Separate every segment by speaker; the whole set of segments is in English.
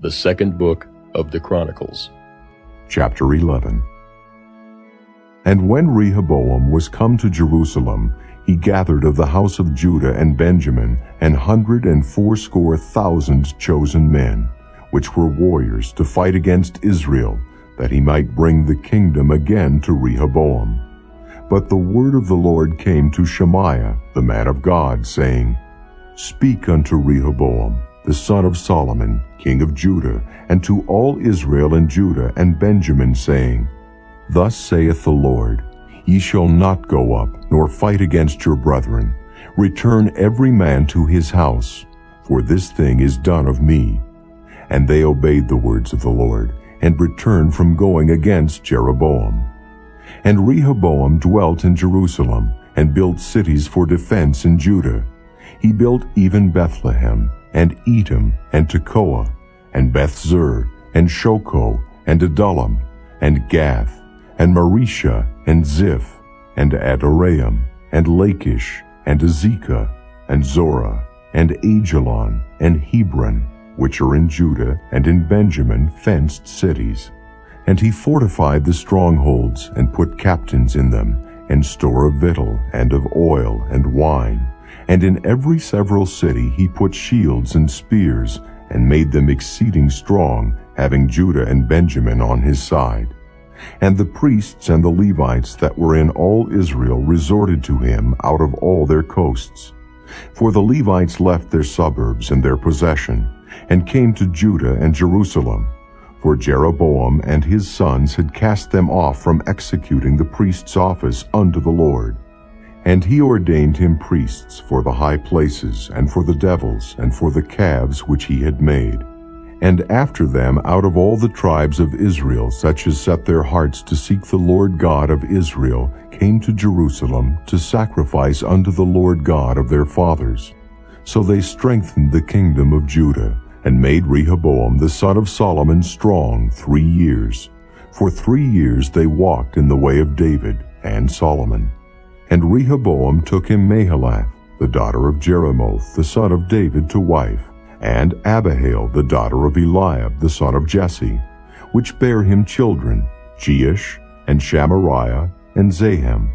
Speaker 1: The second book of the Chronicles.
Speaker 2: Chapter 11. And when Rehoboam was come to Jerusalem, he gathered of the house of Judah and Benjamin 180,000 chosen men, which were warriors to fight against Israel, that he might bring the kingdom again to Rehoboam. But the word of the Lord came to Shemaiah, the man of God, saying, Speak unto Rehoboam, the son of Solomon, king of Judah, and to all Israel and Judah and Benjamin, saying, Thus saith the Lord, Ye shall not go up, nor fight against your brethren. Return every man to his house, for this thing is done of me. And they obeyed the words of the Lord, and returned from going against Jeroboam. And Rehoboam dwelt in Jerusalem, and built cities for defense in Judah. He built even Bethlehem, and Etam, and Tekoa, and Bethzur, and Shoko, and Adullam, and Gath, and Maresha, and Ziph, and Adoraim, and Lachish, and Azekah, and Zorah, and Ajalon, and Hebron, which are in Judah and in Benjamin, fenced cities. And he fortified the strongholds, and put captains in them, and store of victual, and of oil, and wine. And in every several city he put shields and spears, and made them exceeding strong, having Judah and Benjamin on his side. And the priests and the Levites that were in all Israel resorted to him out of all their coasts. For the Levites left their suburbs and their possession, and came to Judah and Jerusalem. For Jeroboam and his sons had cast them off from executing the priest's office unto the Lord. And he ordained him priests for the high places, and for the devils, and for the calves which he had made. And after them out of all the tribes of Israel such as set their hearts to seek the Lord God of Israel came to Jerusalem to sacrifice unto the Lord God of their fathers. So they strengthened the kingdom of Judah, and made Rehoboam the son of Solomon strong 3 years. For 3 years they walked in the way of David and Solomon. And Rehoboam took him Mahalath, the daughter of Jeremoth, the son of David, to wife, and Abihail, the daughter of Eliab, the son of Jesse, which bare him children, Jeush, and Shamariah, and Zahem.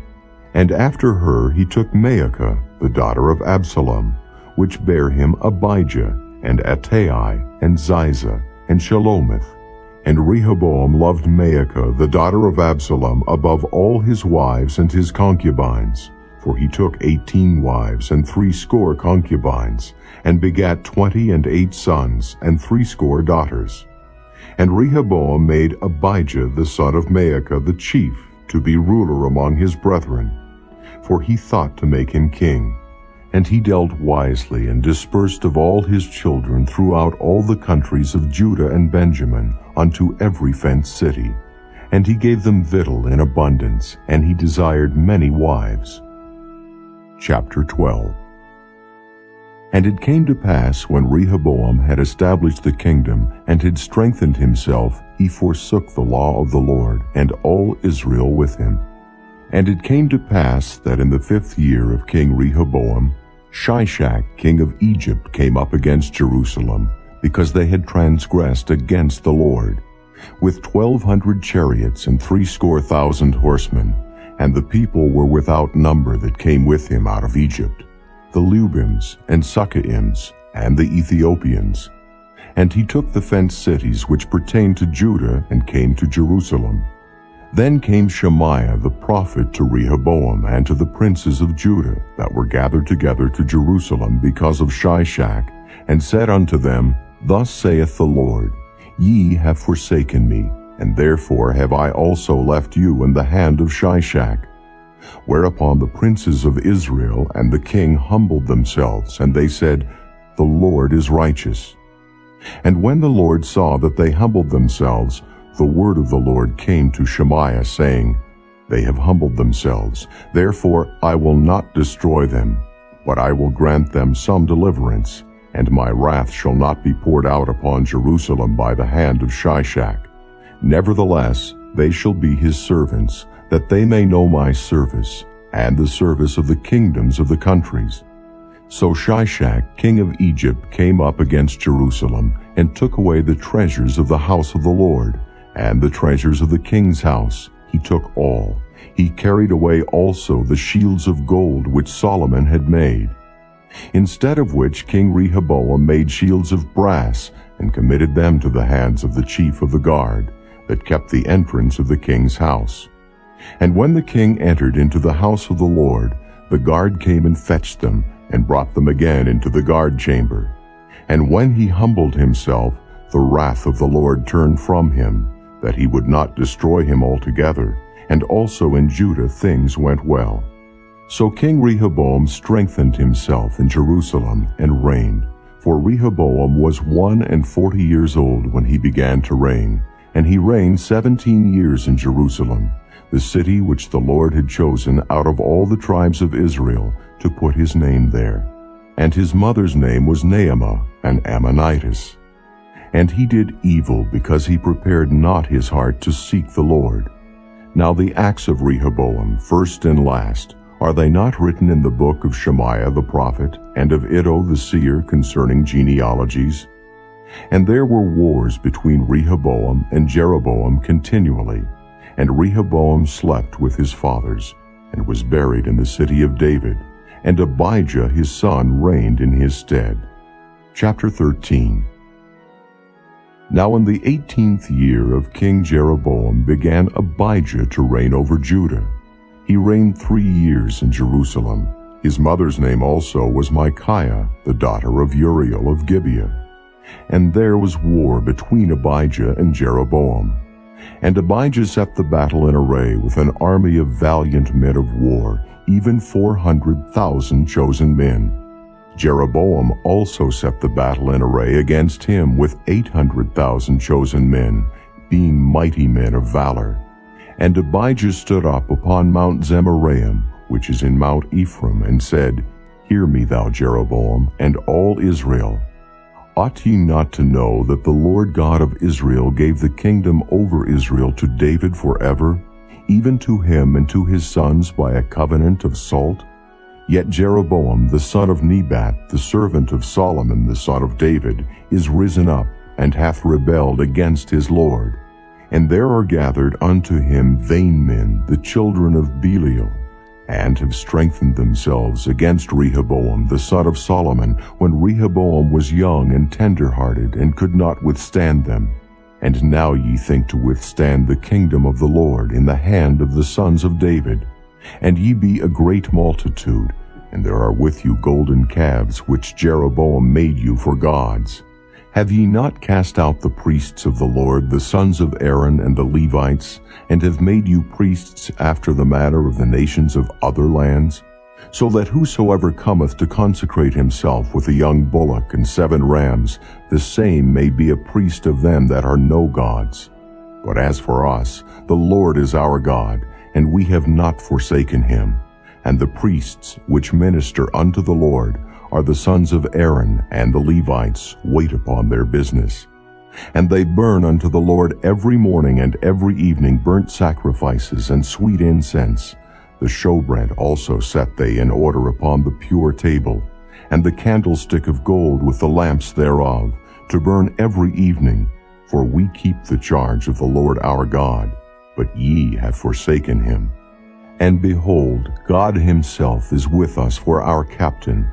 Speaker 2: And after her he took Maacah, the daughter of Absalom, which bare him Abijah, and Attai, and Ziza, and Shelomith. And Rehoboam loved Maacah, the daughter of Absalom, above all his wives and his concubines. For he took 18 wives and 60 concubines, and begat 28 sons and 60 daughters. And Rehoboam made Abijah the son of Maacah the chief, to be ruler among his brethren. For he thought to make him king. And he dealt wisely, and dispersed of all his children throughout all the countries of Judah and Benjamin, unto every fenced city. And he gave them victual in abundance, and he desired many wives. Chapter 12. And it came to pass, when Rehoboam had established the kingdom, and had strengthened himself, he forsook the law of the Lord, and all Israel with him. And it came to pass that in the 5th year of King Rehoboam, Shishak, king of Egypt, came up against Jerusalem, because they had transgressed against the Lord, with 1,200 chariots and 60,000 horsemen, and the people were without number that came with him out of Egypt, the Lubims and Succaims, and the Ethiopians. And he took the fenced cities which pertained to Judah, and came to Jerusalem. Then came Shemaiah the prophet to Rehoboam and to the princes of Judah that were gathered together to Jerusalem because of Shishak, and said unto them, Thus saith the Lord, Ye have forsaken me, and therefore have I also left you in the hand of Shishak. Whereupon the princes of Israel and the king humbled themselves, and they said, The Lord is righteous. And when the Lord saw that they humbled themselves, the word of the Lord came to Shemaiah, saying, They have humbled themselves, therefore I will not destroy them, but I will grant them some deliverance, and my wrath shall not be poured out upon Jerusalem by the hand of Shishak. Nevertheless, they shall be his servants, that they may know my service, and the service of the kingdoms of the countries. So Shishak, king of Egypt, came up against Jerusalem and took away the treasures of the house of the Lord, and the treasures of the king's house. He took all. He carried away also the shields of gold which Solomon had made. Instead of which King Rehoboam made shields of brass and committed them to the hands of the chief of the guard that kept the entrance of the king's house. And when the king entered into the house of the Lord, the guard came and fetched them and brought them again into the guard chamber. And when he humbled himself, the wrath of the Lord turned from him, that he would not destroy him altogether, and also in Judah things went well. So King Rehoboam strengthened himself in Jerusalem and reigned. For Rehoboam was 41 years old when he began to reign, and he reigned 17 years in Jerusalem, the city which the Lord had chosen out of all the tribes of Israel to put his name there. And his mother's name was Naamah, an Ammonitess. And he did evil because he prepared not his heart to seek the Lord. Now the acts of Rehoboam, first and last, are they not written in the book of Shemaiah the prophet, and of Iddo the seer concerning genealogies? And there were wars between Rehoboam and Jeroboam continually, and Rehoboam slept with his fathers, and was buried in the city of David, and Abijah his son reigned in his stead. Chapter 13. Now in the 18th year of King Jeroboam began Abijah to reign over Judah. He reigned 3 years in Jerusalem. His mother's name also was Micaiah, the daughter of Uriel of Gibeah. And there was war between Abijah and Jeroboam. And Abijah set the battle in array with an army of valiant men of war, even 400,000 chosen men. Jeroboam also set the battle in array against him with 800,000 chosen men, being mighty men of valor. And Abijah stood up upon Mount Zemaraim, which is in Mount Ephraim, and said, Hear me, thou Jeroboam, and all Israel. Ought ye not to know that the Lord God of Israel gave the kingdom over Israel to David forever, even to him and to his sons by a covenant of salt? Yet Jeroboam the son of Nebat, the servant of Solomon the son of David, is risen up, and hath rebelled against his Lord. And there are gathered unto him vain men, the children of Belial, and have strengthened themselves against Rehoboam the son of Solomon, when Rehoboam was young and tender-hearted, and could not withstand them. And now ye think to withstand the kingdom of the Lord in the hand of the sons of David. And ye be a great multitude, and there are with you golden calves, which Jeroboam made you for gods. Have ye not cast out the priests of the Lord, the sons of Aaron and the Levites, and have made you priests after the manner of the nations of other lands? So that whosoever cometh to consecrate himself with a young bullock and 7 rams, the same may be a priest of them that are no gods. But as for us, the Lord is our God, and we have not forsaken him. And the priests which minister unto the Lord are the sons of Aaron, and the Levites wait upon their business. And they burn unto the Lord every morning and every evening burnt sacrifices and sweet incense. The showbread also set they in order upon the pure table, and the candlestick of gold with the lamps thereof, to burn every evening. For we keep the charge of the Lord our God, but ye have forsaken him. And behold, God himself is with us for our captain,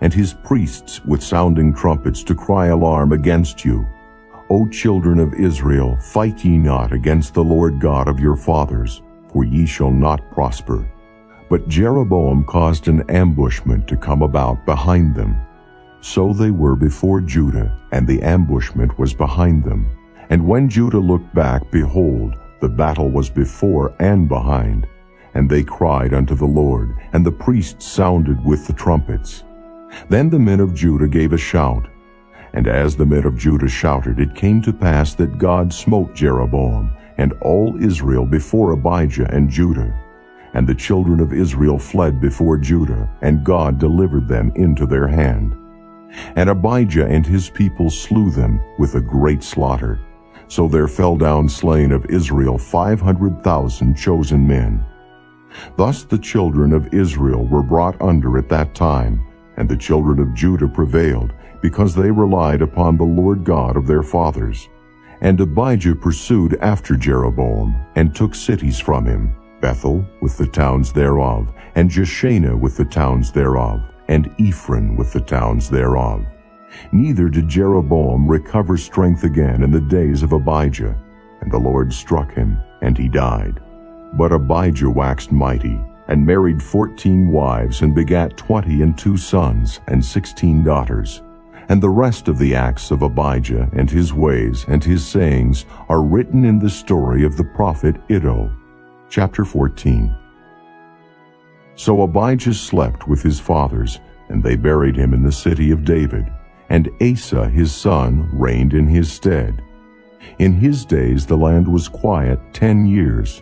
Speaker 2: and his priests with sounding trumpets to cry alarm against you. O children of Israel, fight ye not against the Lord God of your fathers, for ye shall not prosper. But Jeroboam caused an ambushment to come about behind them. So they were before Judah, and the ambushment was behind them. And when Judah looked back, behold, the battle was before and behind. And they cried unto the Lord, and the priests sounded with the trumpets. Then the men of Judah gave a shout. And as the men of Judah shouted, it came to pass that God smote Jeroboam and all Israel before Abijah and Judah. And the children of Israel fled before Judah, and God delivered them into their hand. And Abijah and his people slew them with a great slaughter. So there fell down slain of Israel 500,000 chosen men. Thus the children of Israel were brought under at that time, and the children of Judah prevailed, because they relied upon the Lord God of their fathers. And Abijah pursued after Jeroboam, and took cities from him, Bethel with the towns thereof, and Jeshanah with the towns thereof, and Ephron with the towns thereof. Neither did Jeroboam recover strength again in the days of Abijah, and the Lord struck him, and he died. But Abijah waxed mighty, and married 14 wives, and begat 22 sons, and 16 daughters. And the rest of the acts of Abijah, and his ways, and his sayings, are written in the story of the prophet Iddo. Chapter 14. So Abijah slept with his fathers, and they buried him in the city of David. And Asa his son reigned in his stead. In his days the land was quiet 10 years.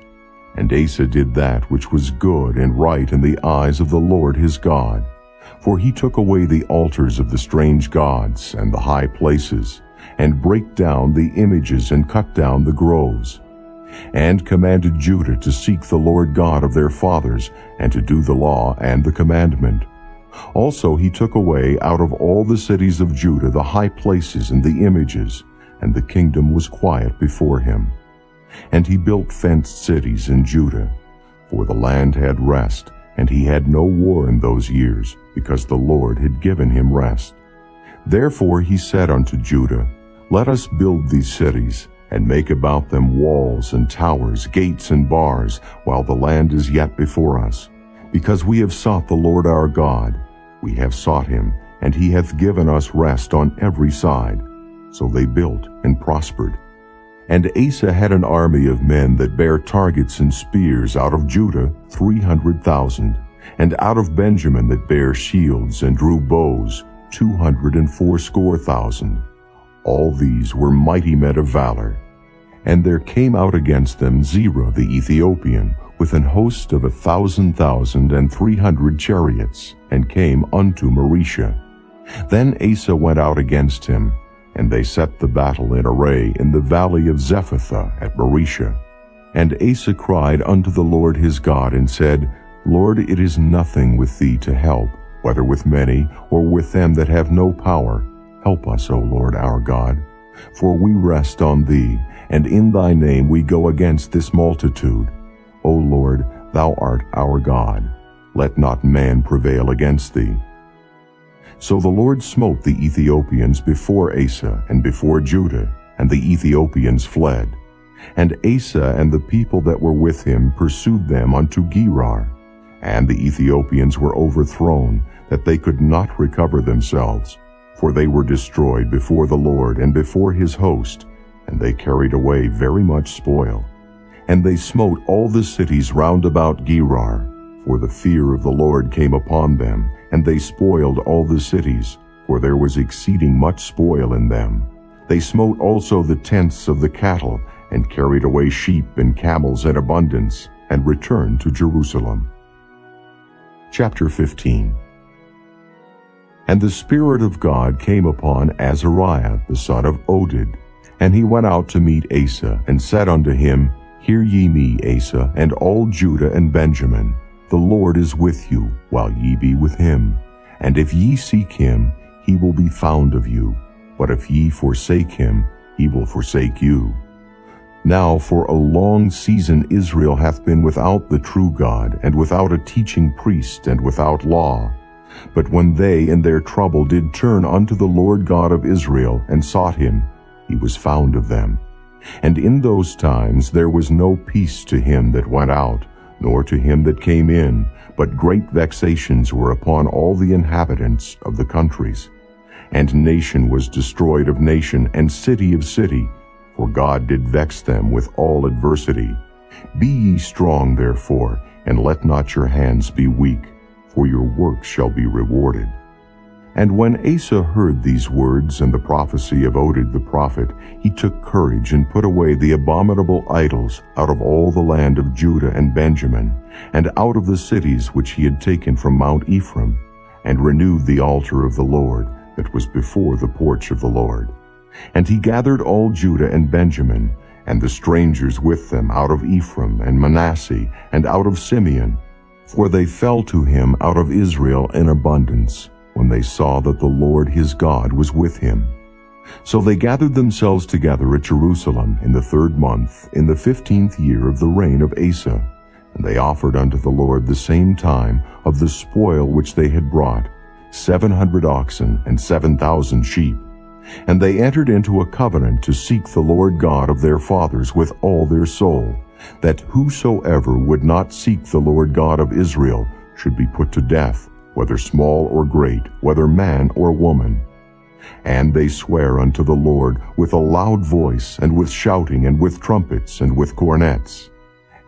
Speaker 2: And Asa did that which was good and right in the eyes of the Lord his God. For he took away the altars of the strange gods and the high places, and brake down the images and cut down the groves, and commanded Judah to seek the Lord God of their fathers, and to do the law and the commandment. Also he took away out of all the cities of Judah the high places and the images, and the kingdom was quiet before him. And he built fenced cities in Judah, for the land had rest, and he had no war in those years, because the Lord had given him rest. Therefore he said unto Judah, Let us build these cities, and make about them walls and towers, gates and bars, while the land is yet before us. Because we have sought the Lord our God, we have sought him, and he hath given us rest on every side. So they built and prospered. And Asa had an army of men that bare targets and spears out of Judah 300,000, and out of Benjamin that bare shields and drew bows 280,000. All these were mighty men of valor. And there came out against them Zerah the Ethiopian, with an host of 1,300 chariots, and came unto Maresha. Then Asa went out against him, and they set the battle in array in the valley of Zephathah at Maresha. And Asa cried unto the Lord his God, and said, Lord, it is nothing with thee to help, whether with many or with them that have no power. Help us, O Lord our God. For we rest on thee, and in thy name we go against this multitude. O Lord, thou art our God. Let not man prevail against thee. So the Lord smote the Ethiopians before Asa and before Judah, and the Ethiopians fled. And Asa and the people that were with him pursued them unto Gerar. And the Ethiopians were overthrown, that they could not recover themselves. For they were destroyed before the Lord and before his host, and they carried away very much spoil. And they smote all the cities round about Gerar, for the fear of the Lord came upon them, and they spoiled all the cities, for there was exceeding much spoil in them. They smote also the tents of the cattle, and carried away sheep and camels in abundance, and returned to Jerusalem. Chapter 15. And the Spirit of God came upon Azariah the son of Oded, and he went out to meet Asa, and said unto him, Hear ye me, Asa, and all Judah and Benjamin. The Lord is with you, while ye be with him. And if ye seek him, he will be found of you. But if ye forsake him, he will forsake you. Now for a long season Israel hath been without the true God, and without a teaching priest, and without law. But when they in their trouble did turn unto the Lord God of Israel, and sought him, he was found of them. And in those times there was no peace to him that went out, nor to him that came in, but great vexations were upon all the inhabitants of the countries. And nation was destroyed of nation, and city of city, for God did vex them with all adversity. Be ye strong therefore, and let not your hands be weak, for your work shall be rewarded. And when Asa heard these words and the prophecy of Oded the prophet, he took courage and put away the abominable idols out of all the land of Judah and Benjamin, and out of the cities which he had taken from Mount Ephraim, and renewed the altar of the Lord that was before the porch of the Lord. And he gathered all Judah and Benjamin, and the strangers with them out of Ephraim and Manasseh, and out of Simeon, for they fell to him out of Israel in abundance, when they saw that the Lord his God was with him. So they gathered themselves together at Jerusalem in the 3rd month, in the 15th year of the reign of Asa. And they offered unto the Lord the same time of the spoil which they had brought, 700 oxen and 7,000 sheep. And they entered into a covenant to seek the Lord God of their fathers with all their soul, that whosoever would not seek the Lord God of Israel should be put to death, whether small or great, whether man or woman. And they swear unto the Lord with a loud voice, and with shouting, and with trumpets, and with cornets.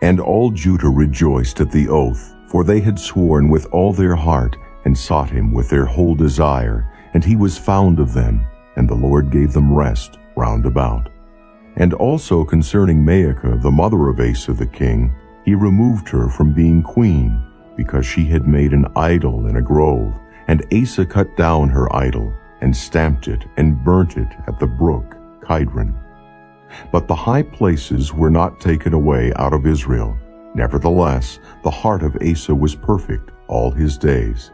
Speaker 2: And all Judah rejoiced at the oath, for they had sworn with all their heart, and sought him with their whole desire, and he was found of them, and the Lord gave them rest round about. And also concerning Maacah, the mother of Asa the king, he removed her from being queen, because she had made an idol in a grove, and Asa cut down her idol, and stamped it, and burnt it at the brook Kidron. But the high places were not taken away out of Israel. Nevertheless, the heart of Asa was perfect all his days.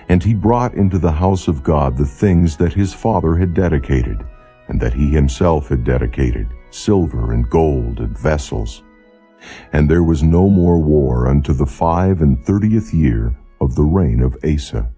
Speaker 2: And he brought into the house of God the things that his father had dedicated, and that he himself had dedicated, silver and gold and vessels. And there was no more war unto the 35th year of the reign of Asa.